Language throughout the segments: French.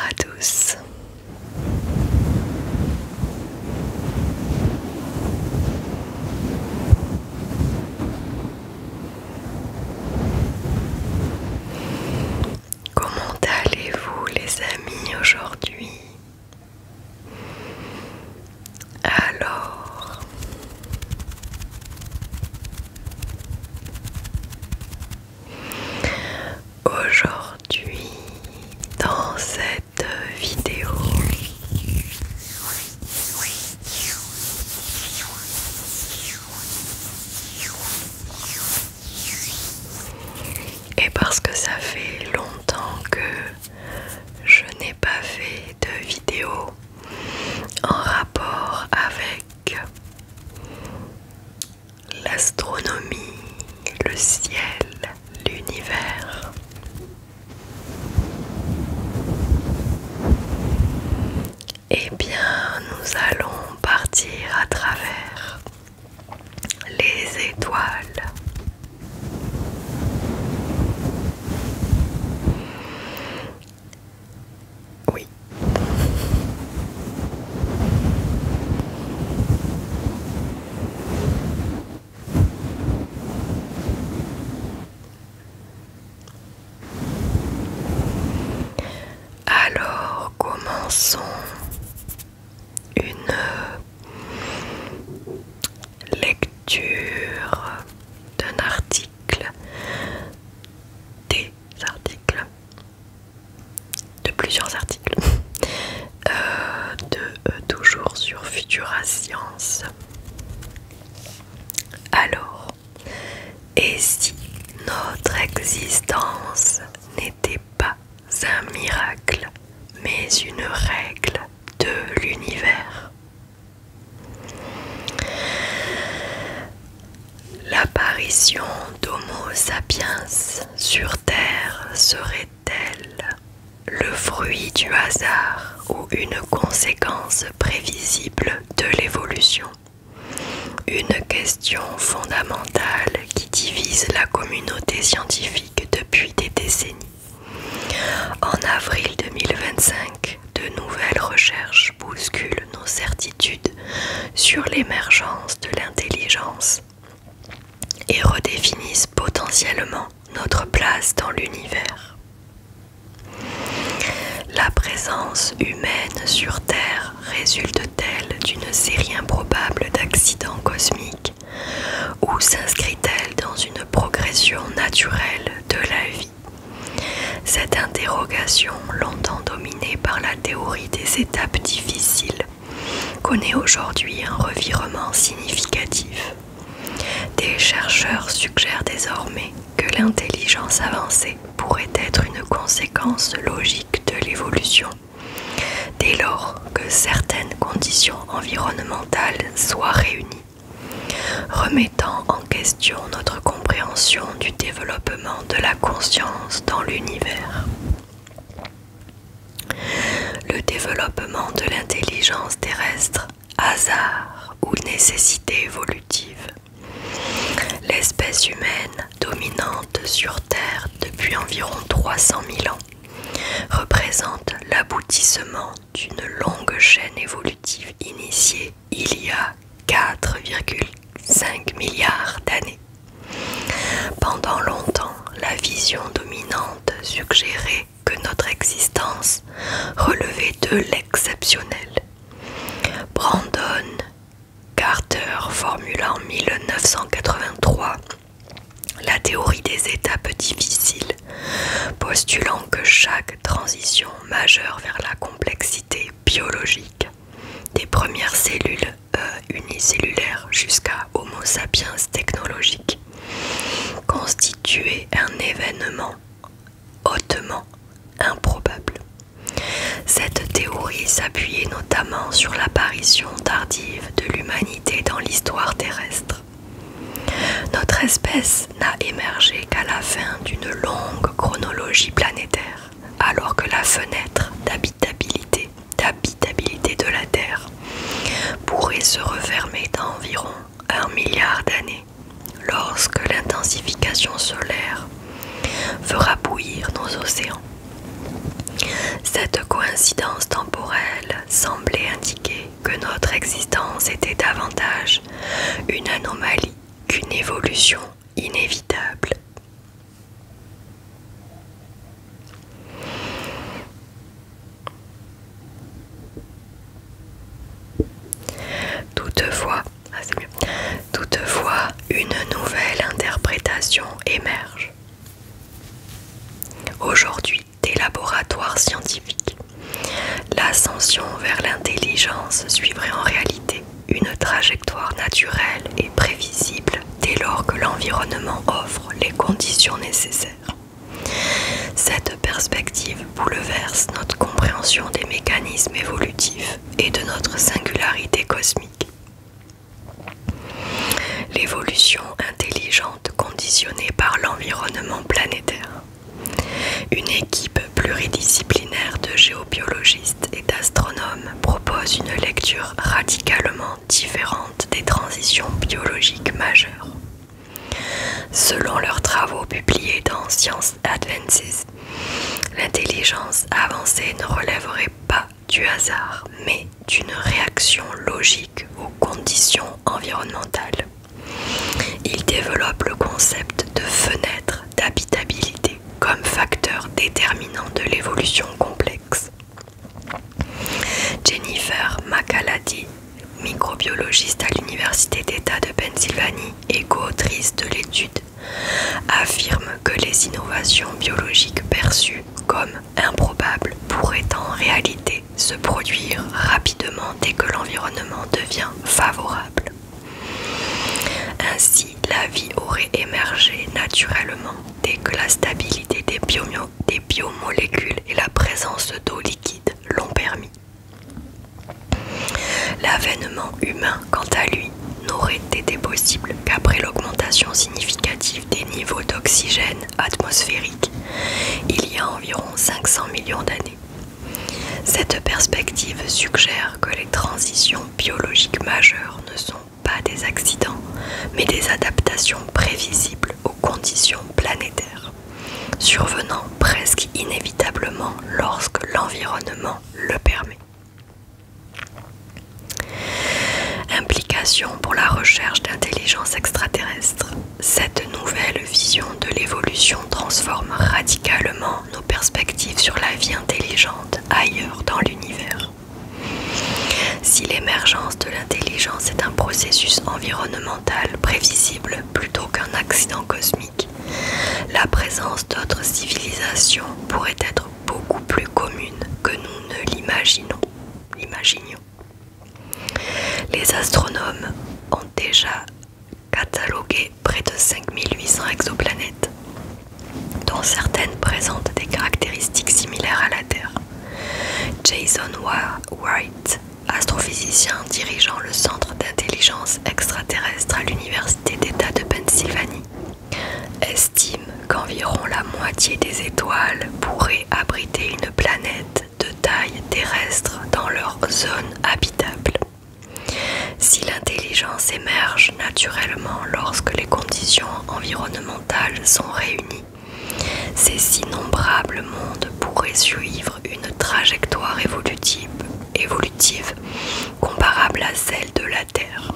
à tous. Comment allez-vous les amis aujourd'hui? Alors, aujourd'hui, dans cette vidéo, et parce que ça fait longtemps que je n'ai pas fait de vidéo en rapport avec l'astronomie, le ciel, l'univers. Eh bien, nous allons partir à travers les étoiles. Oui. Alors, commençons une lecture d'un article, des articles, de plusieurs articles, toujours sur Futura Science. Alors, et si notre existence n'était pas un miracle, mais une règle de l'univers? L'apparition d'Homo sapiens sur Terre serait-elle le fruit du hasard ou une conséquence prévisible de l'évolution? Une question fondamentale qui divise la communauté scientifique depuis des décennies. En avril 2025, de nouvelles recherches bousculent nos certitudes sur l'émergence de l'intelligence et redéfinissent potentiellement notre place dans l'univers. La présence humaine sur Terre résulte-t-elle d'une série improbable d'accidents cosmiques ou s'inscrit-elle dans une progression naturelle de la vie? Cette interrogation, longtemps dominée par la théorie des étapes difficiles, connaît aujourd'hui un revirement significatif. Des chercheurs suggèrent désormais que l'intelligence avancée pourrait être une conséquence logique de l'évolution, dès lors que certaines conditions environnementales soient réunies, remettant en question notre compréhension du développement de la conscience dans l'univers. Le développement de l'intelligence terrestre, hasard ou nécessité évolutive? L'espèce humaine, dominante sur Terre depuis environ 300 000 ans, représente l'aboutissement d'une longue chaîne évolutive initiée il y a 4,5 milliards d'années. Pendant longtemps, la vision dominante suggérait que notre existence relevait de l'exceptionnel. Brandon Carter formula en 1983 la théorie des étapes difficiles, postulant que chaque transition majeure vers la complexité biologique, des premières cellules unicellulaires jusqu'à Homo sapiens technologique, constituait un événement hautement improbable. Cette théorie s'appuyait notamment sur l'apparition tardive de l'humanité dans l'histoire terrestre. Notre espèce n'a émergé qu'à la fin d'une longue chronologie planétaire, alors que la fenêtre d'habitabilité de la Terre pourrait se refermer dans environ 1 milliard d'années, lorsque l'intensification solaire fera bouillir nos océans. Cette coïncidence temporelle semblait indiquer que notre existence était davantage une anomalie qu'une évolution inévitable. Toutefois, une nouvelle interprétation émerge. Aujourd'hui, des laboratoires scientifiques, l'ascension vers l'intelligence suivrait en réalité une trajectoire naturelle et prévisible dès lors que l'environnement offre les conditions nécessaires. Cette perspective bouleverse notre compréhension des mécanismes évolutifs et de notre singularité cosmique. L'évolution intelligente conditionnée par l'environnement planétaire. Une équipe pluridisciplinaire de géobiologistes et d'astronomes propose une lecture radicalement différente des transitions biologiques majeures. Selon leurs travaux publiés dans Science Advances, l'intelligence avancée ne relèverait pas du hasard, mais d'une réaction logique aux conditions environnementales. Ils développent le concept de fenêtre d'habitabilité comme facteur déterminant de l'évolution complexe. Jennifer McAlady, microbiologiste à l'Université d'État de Pennsylvanie et co-autrice de l'étude, affirme que les innovations biologiques perçues comme improbables pourraient en réalité se produire rapidement dès que l'environnement devient favorable. Ainsi, la vie aurait émergé naturellement dès que la stabilité des biomolécules et la présence d'eau liquide l'ont permis. L'avènement humain, quant à lui, n'aurait été possible qu'après l'augmentation significative des niveaux d'oxygène atmosphérique, il y a environ 500 millions d'années. Cette perspective suggère que les transitions biologiques majeures ne sont pas des accidents, mais des adaptations prévisibles aux conditions planétaires, survenant presque inévitablement lorsque l'environnement le permet. Implication pour la recherche d'intelligence extraterrestre. Cette nouvelle vision de l'évolution transforme radicalement nos perspectives sur la vie intelligente ailleurs dans l'univers. Si l'émergence de l'intelligence est un processus environnemental prévisible plutôt qu'un accident cosmique, la présence d'autres civilisations pourrait être beaucoup plus commune que nous ne l'imaginions. Les astronomes ont déjà catalogué près de 5800 exoplanètes, dont certaines présentent des caractéristiques similaires à la Terre. Jason White, astrophysicien dirigeant le Centre d'intelligence extraterrestre à l'Université d'État de Pennsylvanie, estime qu'environ la moitié des étoiles pourraient abriter une planète de taille terrestre dans leur zone habitable. Si l'intelligence émerge naturellement lorsque les conditions environnementales sont réunies, ces innombrables mondes pourraient suivre une trajectoire évolutive comparable à celle de la Terre.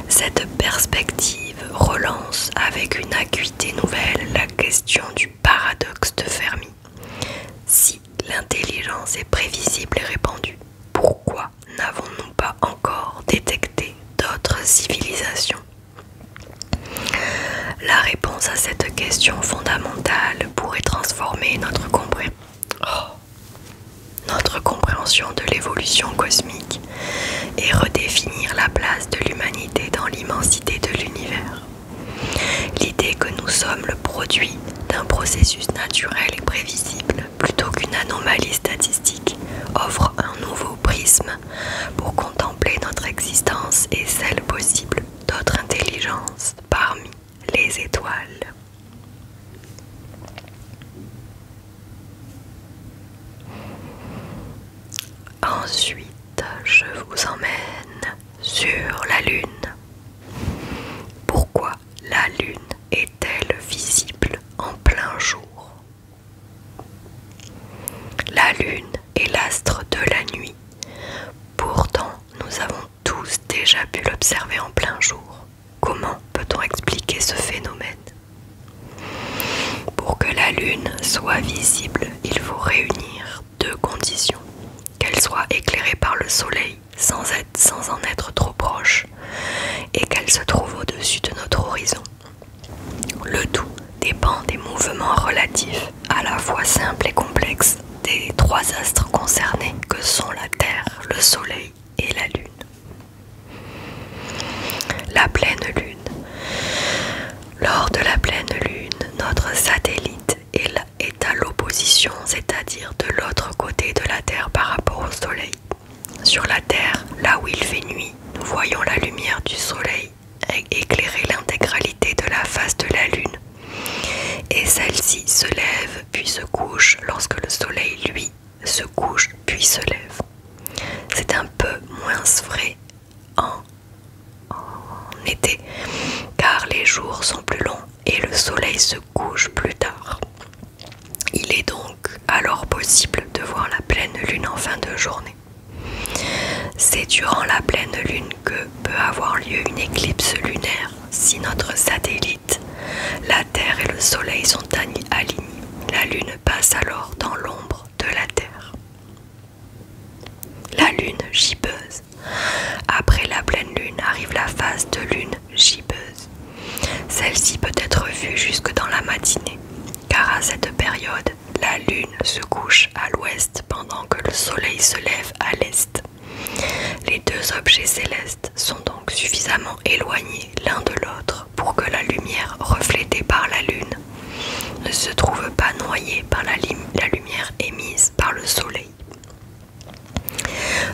Cette perspective relance avec une acuité nouvelle la question du paradoxe de Fermi. Si l'intelligence est prévisible et répandue, pourquoi n'avons-nous pas encore détecté d'autres civilisations? La réponse à cette question fondamentale pourrait transformer notre compréhension de l'évolution cosmique et redéfinir la place de l'humanité dans l'immensité de l'univers. L'idée que nous sommes le produit d'un processus naturel et prévisible plutôt qu'une anomalie statistique offre un nouveau prisme pour contempler notre existence et celle possible d'autres intelligences parmi les étoiles. Ensuite, je vous emmène sur la Lune. Pourquoi la Lune est-elle visible en plein jour? La Lune est l'astre de la nuit. Pourtant, nous avons tous déjà pu l'observer en plein jour. Comment peut-on expliquer ce phénomène? Pour que la Lune soit visible, il faut réunir deux conditions. Qu'elle soit éclairée par le Soleil sans en être trop proche et qu'elle se trouve au-dessus de notre horizon. Le tout dépend des mouvements relatifs, à la fois simples et complexes, des trois astres concernés que sont la Terre, le Soleil et la Lune. La pleine Lune. Lors de la pleine Lune, notre satellite est à l'opposition, c'est-à-dire de l'autre côté de la Terre par rapport au Soleil. Sur la Terre, là où il fait nuit, nous voyons la lumière du Soleil éclairer l'intégralité de la face de la Lune. Et celle-ci se lève puis se couche lorsque le Soleil, lui, se couche puis se lève. C'est un peu moins vrai en été, car les jours sont plus longs et le Soleil se couche plus tard. Il est donc alors possible de voir la pleine Lune en fin de journée. C'est durant la pleine Lune que peut avoir lieu une éclipse lunaire si notre satellite, la Terre et le Soleil sont alignés. La Lune passe alors dans l'ombre de la Terre. La Lune gibbeuse. Après la pleine Lune arrive la phase de Lune gibbeuse. Celle-ci peut être vue jusque dans la matinée, car à cette période, la Lune se couche à l'ouest pendant que le Soleil se lève à l'est. Les deux objets célestes sont donc suffisamment éloignés l'un de l'autre pour que la lumière reflétée par la Lune ne se trouve pas noyée par la lumière émise par le Soleil.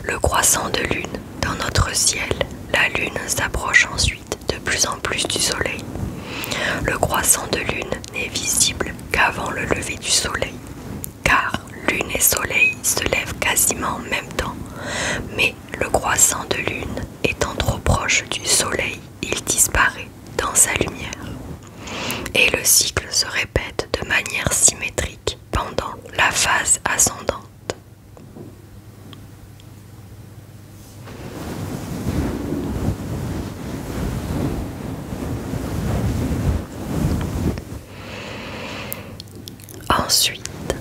Le croissant de Lune dans notre ciel, la Lune s'approche ensuite de plus en plus du Soleil. Le croissant de Lune n'est visible qu'avant le lever du Soleil, car Lune et Soleil se lèvent quasiment en même temps, mais le croissant de Lune étant trop proche du Soleil, il disparaît dans sa lumière. Et le cycle se répète de manière symétrique pendant la phase ascendante. Ensuite,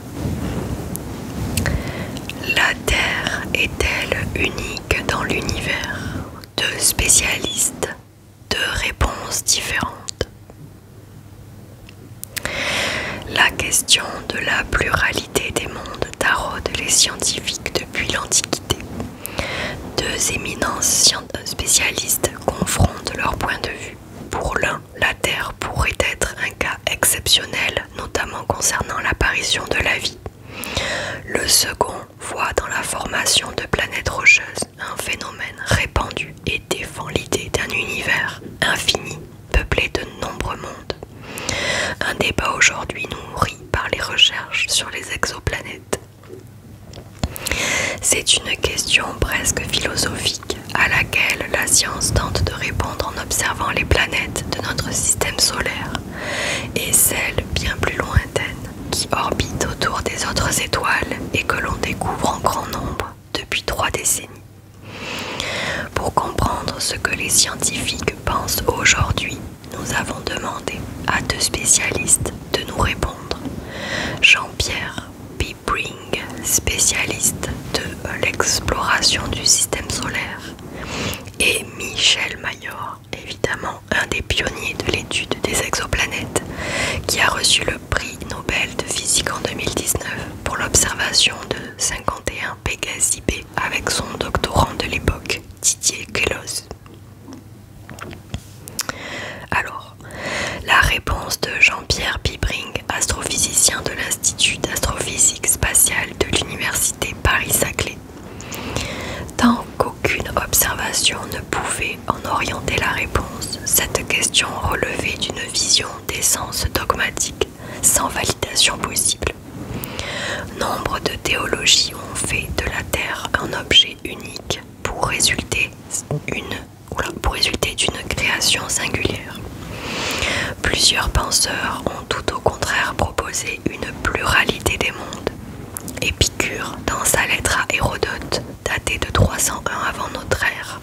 la Terre est-elle unique dans l'univers? Deux spécialistes, deux réponses différentes. La question de la pluralité des mondes taraude les scientifiques depuis l'Antiquité. Deux éminences spécialistes confrontent leurs points de vue. Pour l'un, la Terre pourrait être un cas exceptionnel, notamment concernant l'apparition de la vie. Le second voit dans la formation de planètes rocheuses un phénomène répandu et défend l'idée d'un univers infini, peuplé de nombreux mondes. Un débat aujourd'hui nourri par les recherches sur les exoplanètes. C'est une question presque philosophique à laquelle la science tente de répondre en observant les planètes de notre système solaire et celles bien plus lointaines qui orbitent autour des autres étoiles et que l'on découvre en grand nombre depuis 3 décennies. Pour comprendre ce que les scientifiques pensent aujourd'hui, nous avons demandé à deux spécialistes de nous répondre. Jean-Pierre Pippring, spécialiste de l'exploration du système solaire, et Michel Mayor, évidemment un des pionniers de l'étude des exoplanètes, qui a reçu le prix Nobel de physique en 2019 pour l'observation de 51 Pégasi B avec son doctorant de l'époque, Didier Queloz. Alors, la réponse de Jean-Pierre Pippring, astrophysicien de l'Institut d'astrophysique spatiale de l'Université Paris-Saclay. Tant qu'aucune observation ne pouvait en orienter la réponse, cette question relevait d'une vision d'essence dogmatique, sans validation possible. Nombre de théologies ont fait de la Terre un objet unique pour résulter d'une création singulière. Plusieurs penseurs ont tout au contraire proposé une pluralité des mondes. Épicure Épicure, dans sa lettre à Hérodote, datée de 301 avant notre ère,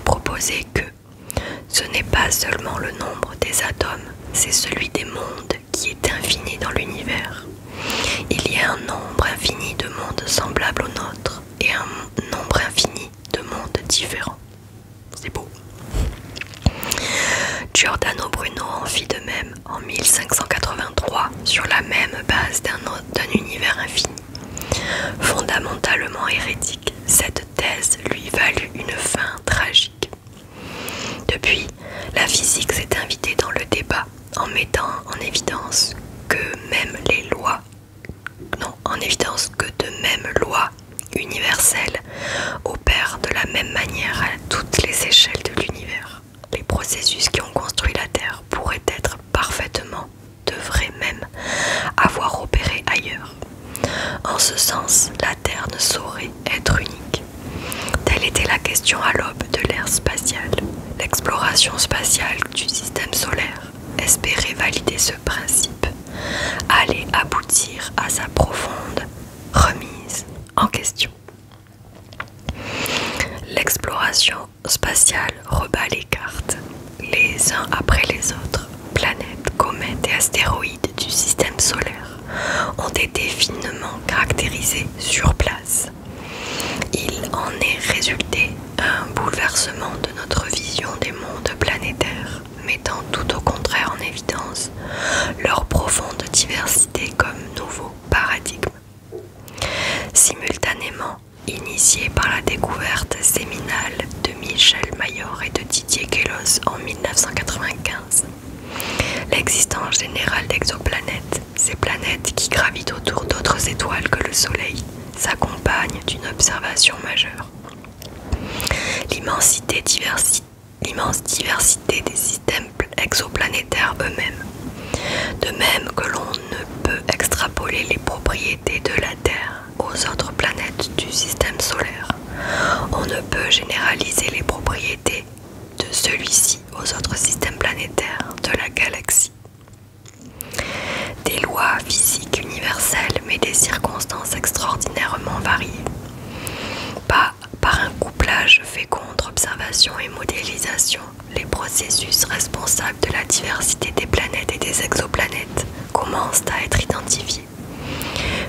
proposait que ce n'est pas seulement le nombre des atomes, c'est celui des mondes qui est infini dans l'univers. Il y a un nombre infini de mondes semblables au nôtre et un nombre infini de mondes différents. C'est beau. Giordano Bruno en fit de même en 1583 sur la même base d'un univers infini. Fondamentalement hérétique, cette thèse lui valut une fin tragique. Depuis, la physique s'est invitée dans le débat en mettant en évidence que de mêmes lois universelles opèrent de la même manière à toutes les échelles de l'univers. Les processus qui ont construit la Terre pourraient être parfaitement, devraient même avoir opéré ailleurs. En ce sens, la Terre ne saurait être unique. Telle était la question à l'aube de l'ère spatiale. L'exploration spatiale du système solaire espérait valider ce principe, allait aboutir à sa profonde remise en question. L'exploration spatiale rebat les cartes, les uns après les autres. Planètes, comètes et astéroïdes du système solaire ont été finement caractérisés sur place. Il en est résulté un bouleversement de notre vision des mondes planétaires, mettant tout au contraire en évidence leur profonde diversité comme nouveau paradigme. Simultanément, initié par la découverte séminale de Michel Mayor et de Didier Queloz en 1995, l'existence générale d'exoplanètes, ces planètes qui gravitent autour d'autres étoiles que le Soleil, s'accompagne d'une observation majeure. L'immense diversité des systèmes exoplanétaires eux-mêmes. De même que l'on ne peut extrapoler les propriétés de la Terre aux autres planètes du système solaire, on ne peut généraliser les propriétés de celui-ci aux autres systèmes planétaires de la galaxie. Des lois physiques universelles, mais des circonstances extraordinairement variées. Pas par un couplage fécond entre observation et modélisation, les processus responsables de la diversité des planètes et des exoplanètes commencent à être identifiés.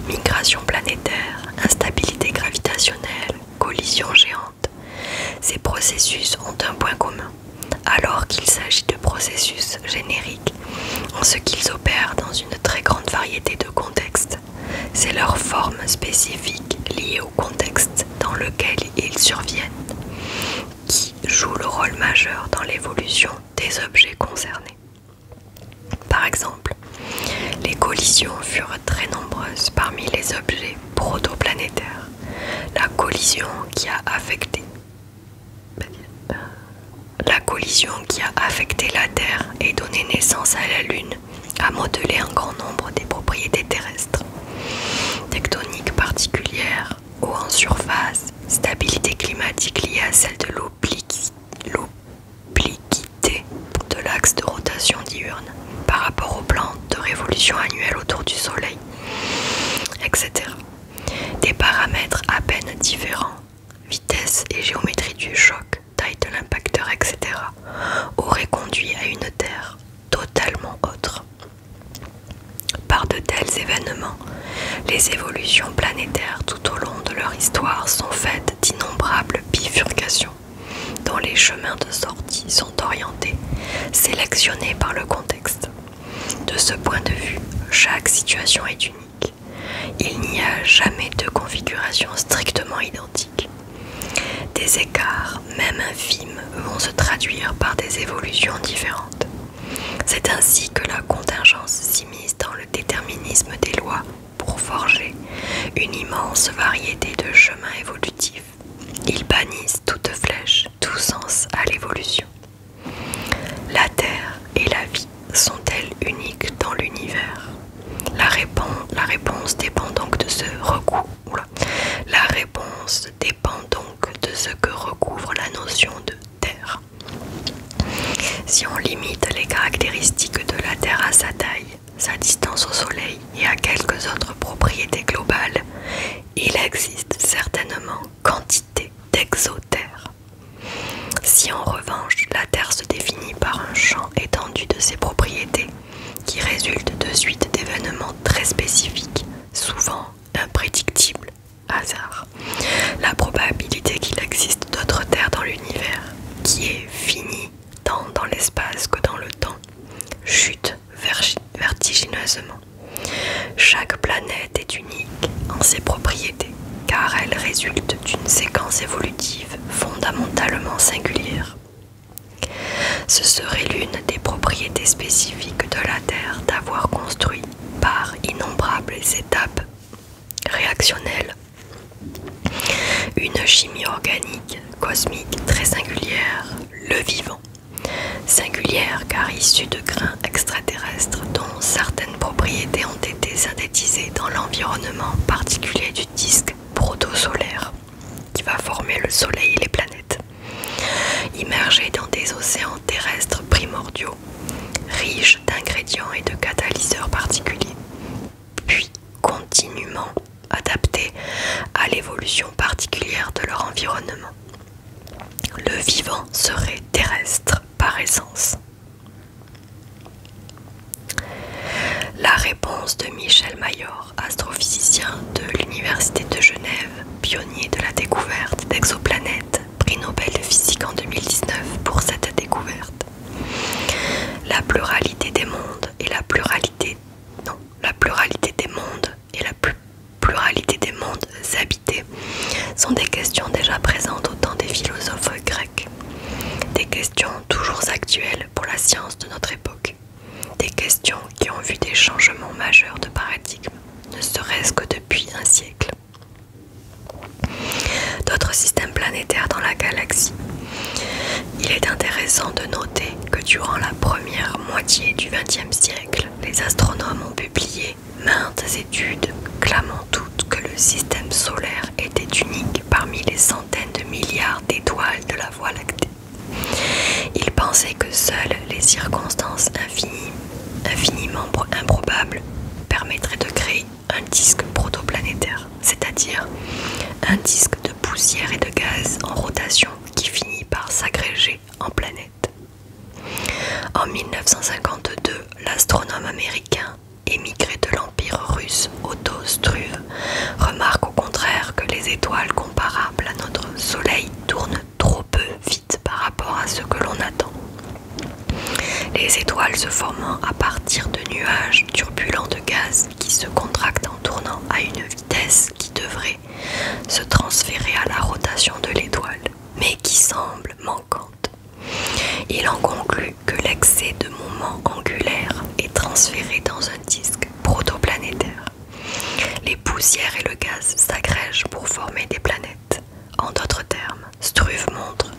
Migration planétaire, instabilité gravitationnelle, collision géante. Ces processus ont un point commun, alors qu'il s'agit de processus génériques, en ce qu'ils opèrent dans une très grande variété de contextes. C'est leur forme spécifique liée au contexte dans lequel ils surviennent qui joue le rôle majeur dans l'évolution des objets concernés. Par exemple, les collisions furent très nombreuses parmi les objets protoplanétaires. La collision qui a affecté la Terre et donné naissance à la Lune a modelé un grand nombre des propriétés terrestres. Tectonique particulière, eau en surface, stabilité climatique liée à celle de l'obliquité de l'axe de rotation diurne par rapport au plan de révolution annuelle autour du Soleil, etc. Des paramètres à peine différents, vitesse et géométrie du choc, taille de l'impacteur, etc., auraient conduit à une Terre totalement autre. Par de tels événements, les évolutions planétaires tout au long de leur histoire sont faites d'innombrables bifurcations, dont les chemins de sortie sont orientés, sélectionnés par le contexte. De ce point de vue, chaque situation est unique. Il n'y a jamais deux configurations strictement identiques. Des écarts, même infimes, vont se traduire par des évolutions différentes. C'est ainsi que la contingence s'immisce dans le déterminisme des lois pour forger une immense variété de chemins évolutifs. Ils bannissent toute flèche, tout sens à l'évolution. La Terre et la vie sont-elles uniques dans l'univers? La réponse dépend donc de ce que recouvre la notion de Terre. Si on limite les caractéristiques de la Terre à sa taille, sa distance au Soleil et à quelques autres propriétés globales, il existe certainement quantité d'exotères. Si en revanche la Terre se définit par un champ étendu de ses propriétés, qui résulte de suite d'événements très spécifiques, souvent imprédictibles, hasard, la probabilité qu'il existe d'autres terres dans l'univers, qui est finie tant dans l'espace que dans le temps, chute vertigineusement. Chaque planète est unique en ses propriétés, car elle résulte d'une séquence évolutive fondamentalement singulière. Ce serait l'une des propriétés spécifiques de la Terre d'avoir construit, par innombrables étapes réactionnelles, une chimie organique cosmique très singulière, le vivant. Singulière car issue de grains extraterrestres dont certaines propriétés ont été synthétisées dans l'environnement particulier du disque protosolaire qui va former le Soleil et les planètes, immergés dans des océans terrestres primordiaux, riches d'ingrédients et de catalyseurs particuliers, puis continuellement adaptés à l'évolution particulière de leur environnement. Le vivant serait terrestre par essence. La réponse de Michel Mayor, astrophysicien de l'Université de Genève, pionnier de la découverte d'exoplanètes, prix Nobel de physique en 2019 pour cette découverte. La pluralité des mondes et la pluralité des mondes et la pluralité des mondes habités sont des questions déjà présentes au temps des philosophes grecs. Des questions toujours actuelles pour la science de notre époque. Des questions qui ont vu des changements majeurs de paradigme, ne serait-ce que depuis un siècle. D'autres systèmes planétaires dans la galaxie. Il est intéressant de noter que durant la première moitié du XXe siècle, les astronomes ont publié maintes études clamant toutes que le système solaire était unique parmi les centaines de milliards d'étoiles de la Voie lactée. Ils pensaient que seules les circonstances infiniment improbables permettraient de créer un disque protoplanétaire, c'est-à-dire un disque de poussière et de gaz en rotation qui finit par s'agréger en planète. En 1952, l'astronome américain émigré de l'Empire russe Otto Struve remarque au contraire que les étoiles comparables à notre Soleil tournent trop peu vite par rapport à ce que l'on attend. Les étoiles se formant à partir de nuages turbulents de gaz qui se contractent en tournant à une vitesse qui devrait se transférer à la rotation de l'étoile, mais qui semble manquante. Il en conclut que l'excès de moment angulaire est transféré dans un disque protoplanétaire. Les poussières et le gaz s'agrègent pour former des planètes. En d'autres termes, Struve montre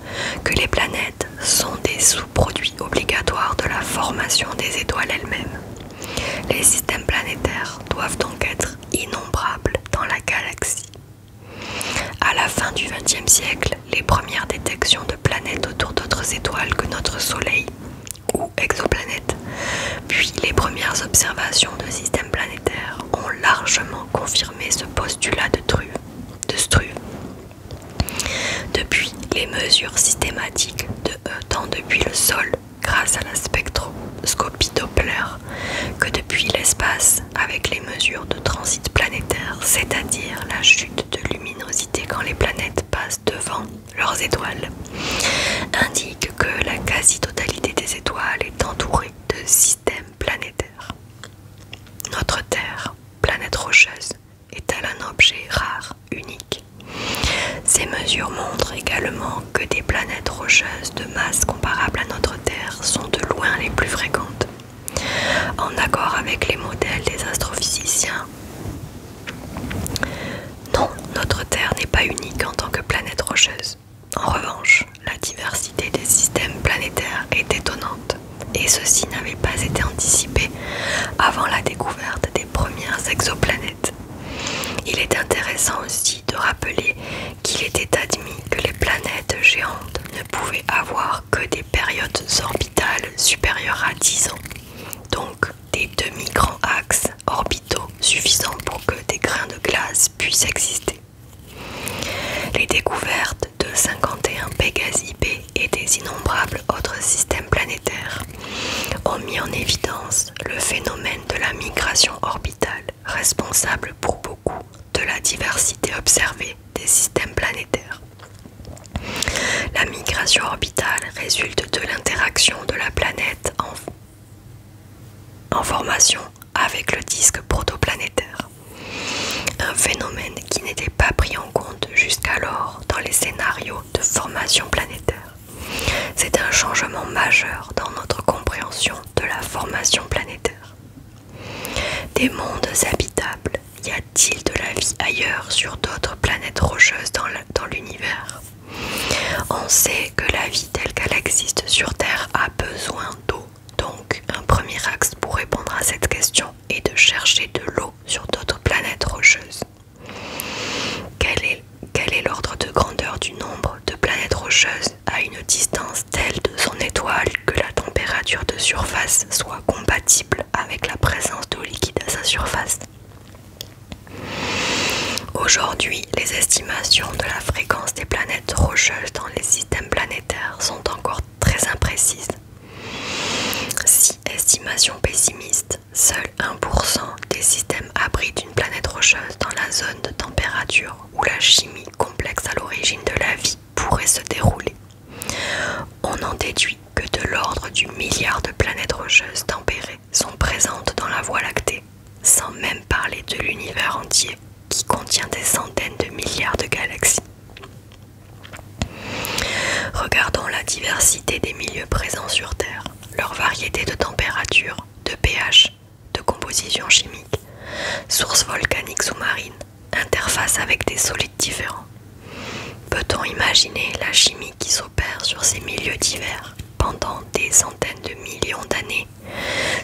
que les planètes sont des sous-produits obligatoires de la formation des étoiles elles-mêmes. Les systèmes planétaires doivent donc être innombrables dans la galaxie. À la fin du XXe siècle, les premières détections de planètes autour d'autres étoiles que notre Soleil, ou exoplanètes, puis les premières observations de systèmes planétaires ont largement confirmé ce postulat de Struve. Depuis, les mesures systématiques tant depuis le sol, grâce à la spectroscopie Doppler, que depuis l'espace, avec les mesures de transit planétaire, c'est-à-dire la chute de luminosité quand les planètes passent devant leurs étoiles, indiquent que la quasi-totalité des étoiles est entourée de systèmes planétaires. Notre Terre, planète rocheuse, est-elle un objet rare, unique? Ces mesures montrent également que des planètes rocheuses de masse comparable à notre Terre sont de loin les plus fréquentes. En accord avec les modèles des astrophysiciens, non, notre Terre n'est pas unique en tant que planète rocheuse. En revanche, la diversité des systèmes planétaires est étonnante, et ceci n'avait pas été anticipé avant la découverte des premières exoplanètes. Il est intéressant aussi de rappeler qu'il était admis que les planètes géantes ne pouvaient avoir que des périodes orbitales supérieures à 10 ans, donc des demi-grands axes orbitaux suffisants pour que des grains de glace puissent exister. Les découvertes de 51 Pégasi B et des innombrables autres systèmes planétaires ont mis en évidence le phénomène de la migration orbitale, responsable pour beaucoup de la diversité observée des systèmes planétaires. La migration orbitale résulte de l'interaction de la planète en formation avec le disque protoplanétaire. Un phénomène qui n'était pas pris en compte jusqu'alors dans les scénarios de formation planétaire. C'est un changement majeur dans notre compréhension de la formation planétaire. Des mondes habitables, y a-t-il de la vie ailleurs sur d'autres planètes rocheuses dans l'univers? On sait que la vie telle qu'elle existe sur Terre a besoin d'eau. Donc, un premier axe pour répondre à cette question est de chercher de l'eau sur d'autres planètes rocheuses. Quel est l'ordre de grandeur du nombre de planètes rocheuses à une distance telle de son étoile que la température de surface soit compatible avec la présence d'eau liquide à sa surface? Aujourd'hui, les estimations de la fréquence des planètes rocheuses dans les systèmes planétaires sont encore très imprécises. Si estimation pessimiste, seul 1% des systèmes abritent une planète rocheuse dans la zone de température où la chimie complexe à l'origine de la vie pourrait se dérouler. On en déduit que de l'ordre du milliard de planètes rocheuses tempérées sont présentes dans la Voie lactée, sans même parler de l'univers entier qui contient des centaines de milliards de galaxies. Regardons la diversité des milieux présents sur Terre, leur variété de température, de pH, de composition chimique, sources volcaniques sous-marines, interface avec des solides différents. Peut-on imaginer la chimie qui s'opère sur ces milieux divers pendant des centaines de millions d'années,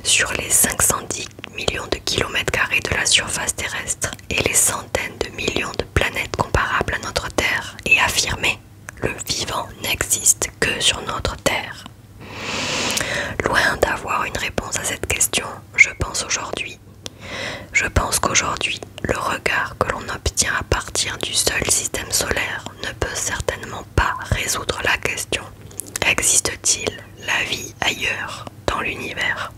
sur les 510 millions de kilomètres carrés de la surface terrestre et les centaines de millions de planètes comparables à notre Terre, et affirmer le vivant n'existe que sur notre Terre? Loin d'avoir une réponse à cette question, je pense qu'aujourd'hui, le regard que l'on obtient à partir du seul système solaire ne peut certainement pas résoudre la question: existe-t-il la vie ailleurs dans l'univers?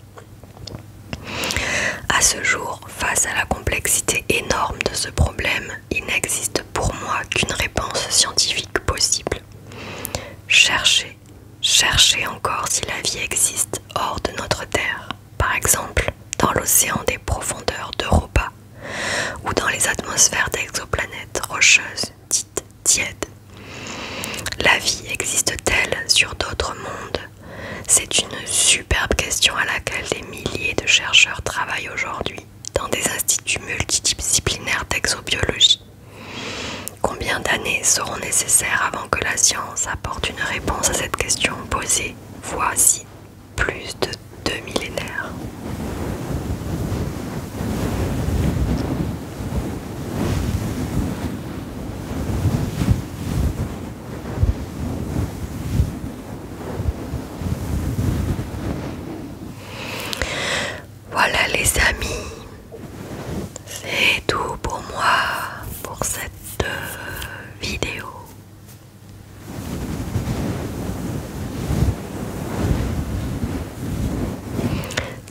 À ce jour, face à la complexité énorme de ce problème, il n'existe pour moi qu'une réponse scientifique possible. Cherchez encore si la vie existe hors de notre Terre, par exemple dans l'océan des profondeurs d'Europa ou dans les atmosphères d'exoplanètes rocheuses dites tièdes. La vie existe-t-elle sur d'autres mondes? C'est une superbe question à laquelle des milliers de chercheurs travaillent aujourd'hui dans des instituts multidisciplinaires d'exobiologie. Combien d'années seront nécessaires avant que la science apporte une réponse à cette question posée voici plus de 2 millénaires? Voilà les amis, c'est tout pour moi pour cette vidéo.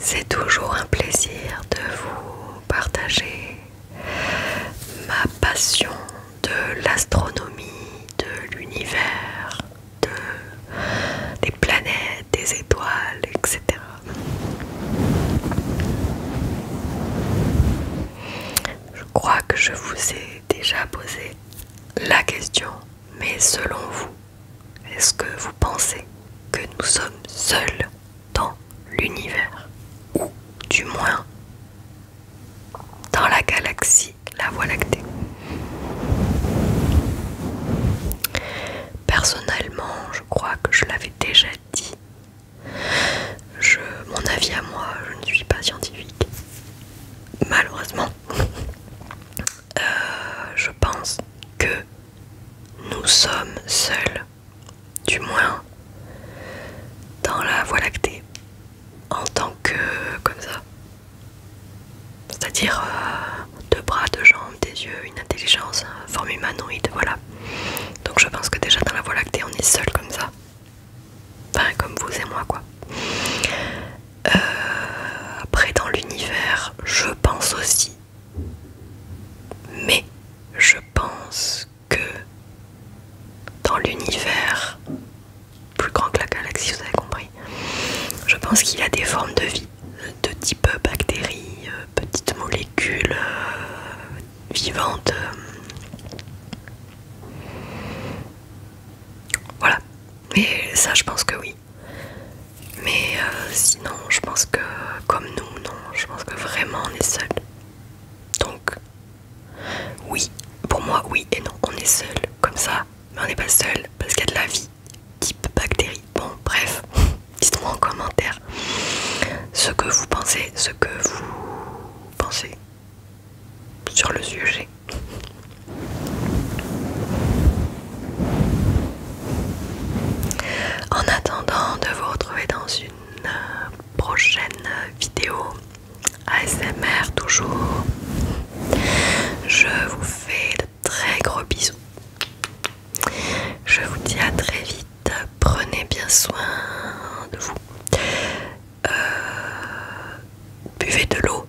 C'est toujours un plaisir de vous partager ma passion de l'astronomie, de l'univers, des planètes, des étoiles, etc. Je crois que je vous ai déjà posé la question, mais selon vous, est-ce que vous pensez que nous sommes seuls dans l'univers, ou du moins dans la galaxie, la Voie lactée? Personnellement, je crois que je l'avais déjà dit. Mon avis à moi, je ne suis pas scientifique, malheureusement. Je pense que nous sommes seuls, du moins dans la Voie lactée, en tant que comme ça. C'est-à-dire deux bras, deux jambes, des yeux, une intelligence, forme humanoïde, voilà. dans l'univers plus grand que la galaxie, vous avez compris. Je pense qu'il y a des formes de vie de type bactéries, petites molécules vivantes. Voilà. Mais ça, je pense que oui. Mais sinon, je pense que comme nous, non. Je pense que vraiment on est seul. Donc, oui. Pour moi, oui et non. On est seul comme ça. Mais on n'est pas seul parce qu'il y a de la vie. Type bactéries. Bon, bref. Dites-moi en commentaire ce que vous pensez sur le sujet. En attendant de vous retrouver dans une prochaine vidéo ASMR toujours, je vous fais de très gros bisous. Je vous dis à très vite. Prenez bien soin de vous. Buvez de l'eau.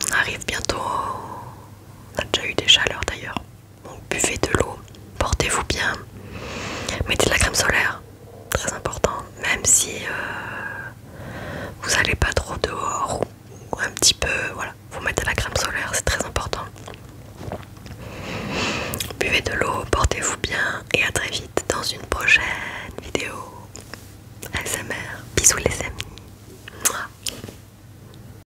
On arrive bientôt. On a déjà eu des chaleurs d'ailleurs. Donc buvez de l'eau. Portez-vous bien. Mettez de la crème solaire. Très important. Même si vous n'allez pas trop dehors ou un petit peu. Voilà. Vous mettez de la crème solaire. C'est très important. Buvez de l'eau. Portez-vous bien. Et à très vite dans une prochaine vidéo ASMR. Bisous les amis.